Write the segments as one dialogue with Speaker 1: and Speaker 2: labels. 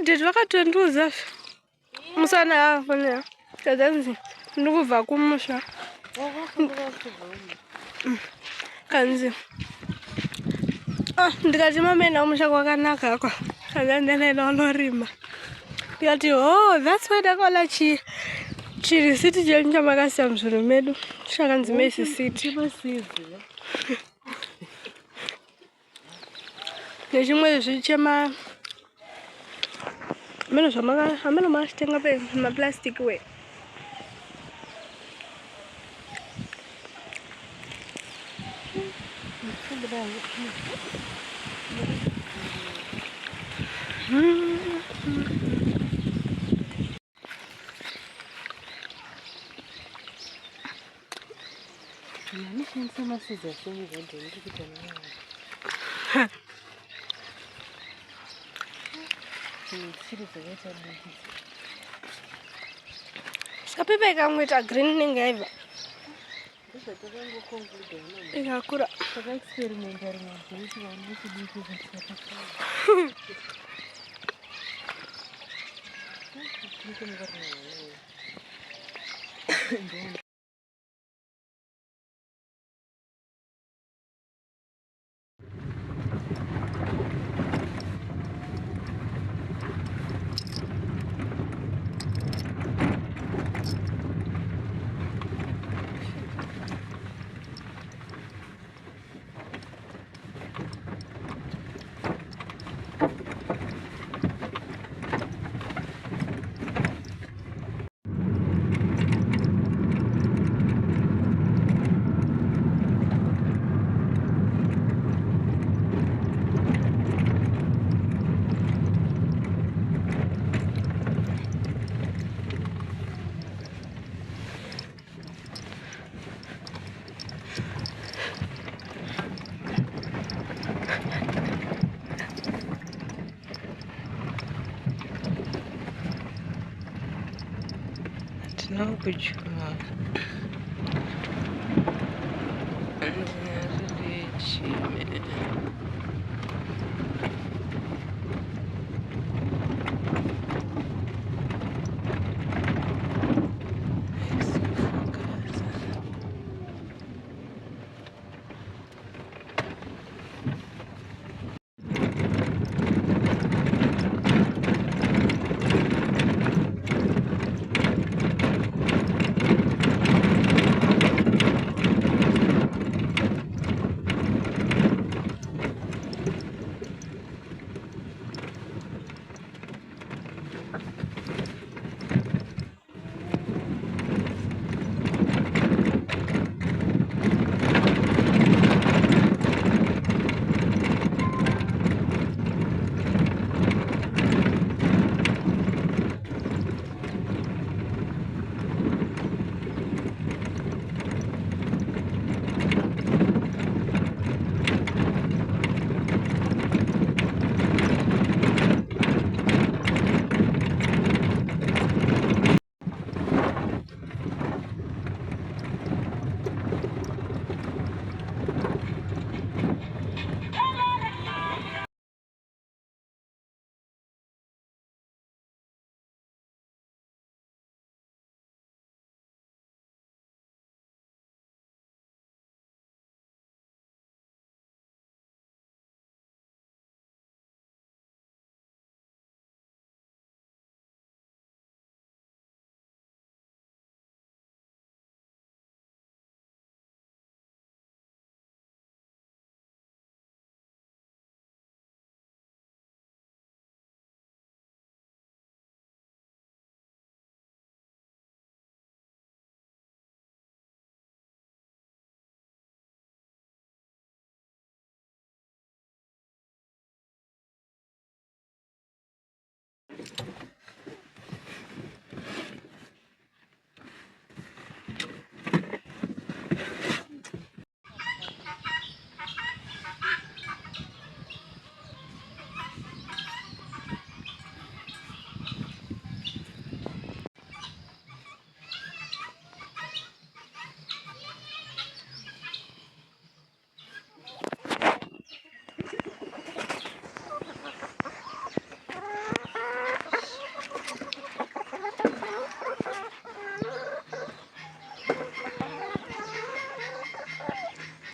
Speaker 1: Did you get to do that? Musana, no vacuum. Kanzi. Ndikati mena umusha kwakanaka kwa. Kandanela olorima. Ndikati oh, that's why they call it chiri city jenja makasi ya mzuru medu. Shakanzi mesi city. Nechimwe zvichema ameno zvamaka ameno masitenga pe maplastic we. Sapipe kamwita green ningaiva. Ikakura. No good job.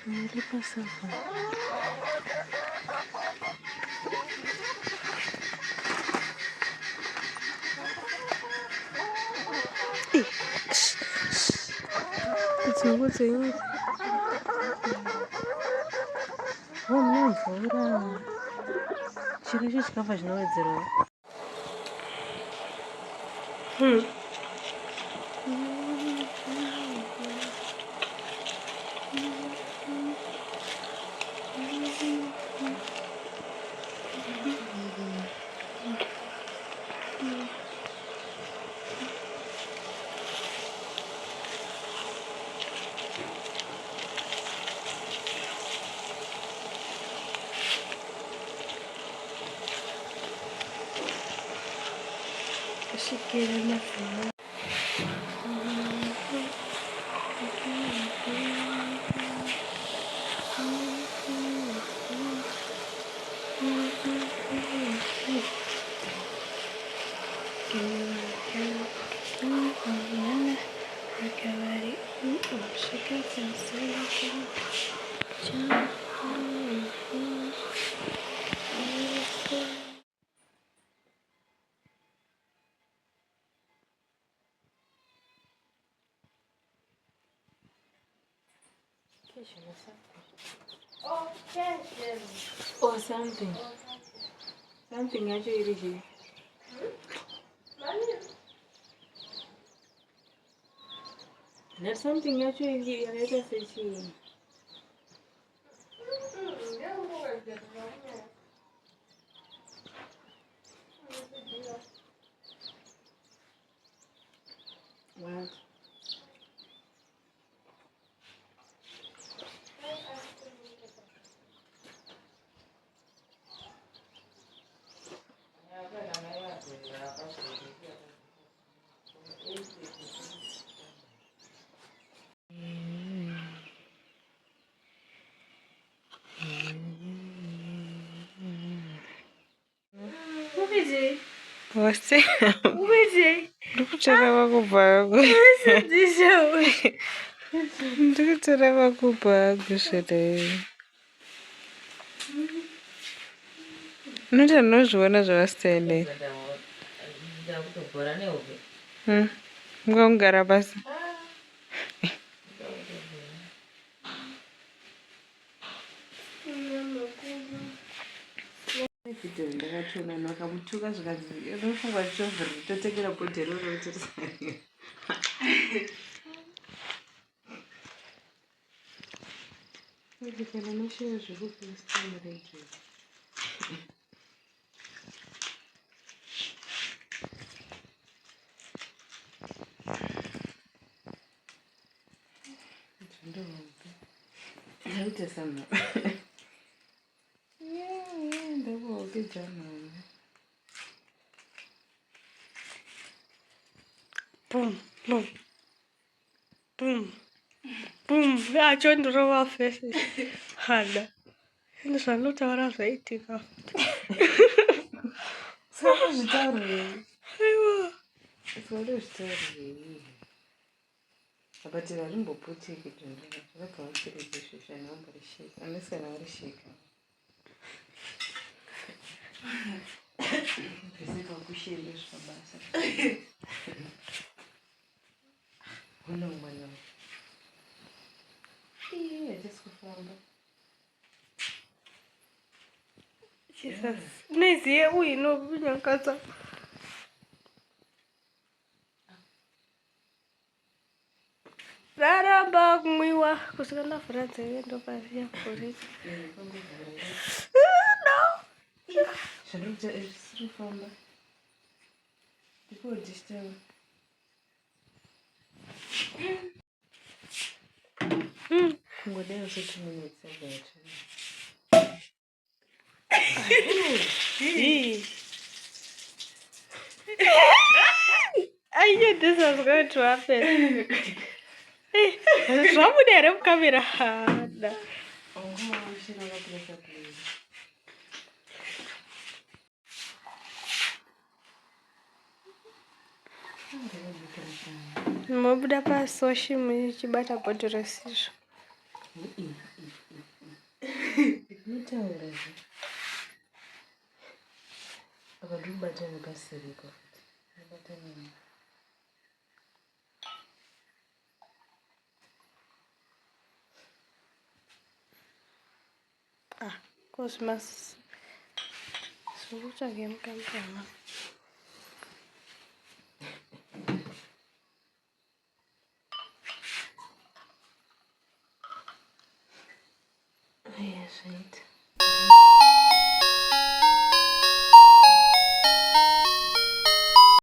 Speaker 2: Ele passava.
Speaker 1: Kutsungu tsenyu.
Speaker 2: Vamos mvura. Chiro icho chikafa chinowedzerwa.
Speaker 1: Kusukira mafuta.
Speaker 2: Or something. Something actually. There's something actually. Let us see. What?
Speaker 1: Você?
Speaker 2: Ndikutora vakubva ndikutora vakubva kusvere unoita ndinozviona zvavasitaendei mungakugara basi video ndakatoona vanhu vakamutuka zvikanzi unofunga chovheri totekera bhodhero rotorisarira kana noshiya zvekufestamurege ndohope ndaita samha ndakuhope dzamhana
Speaker 1: Boom, boom, boom, boom. Yacho ndirova fesi. Hada. Ndizvanotaura zvaitika.
Speaker 2: saka zvitaurei
Speaker 1: Aiwa.
Speaker 2: zvitaurei but hazvimboputiki zvakabva vachiregeshesha navamborisheka unless kana varisheka zvese pakushende zvabasa una mwana hatisi kufamba
Speaker 1: Jesus. Neziye uino kunyankadza. Raramba kumwiwa kusvika ndavhura nzeve ndopaziya kuriti. No.
Speaker 2: zvandikuta zvisiri kufamba ndikodistava kungodai usetuminutes agacho
Speaker 1: I knew this was going to happen. Zvamuda here mukamera hada. Mabuda pasoshi muchibata bhodhoro sizvo.
Speaker 2: Mutaurazi. Akadubata vakasirika. Abata nini?
Speaker 1: Cosmas. Sukutsvake mukamutama.
Speaker 2: Yes, right.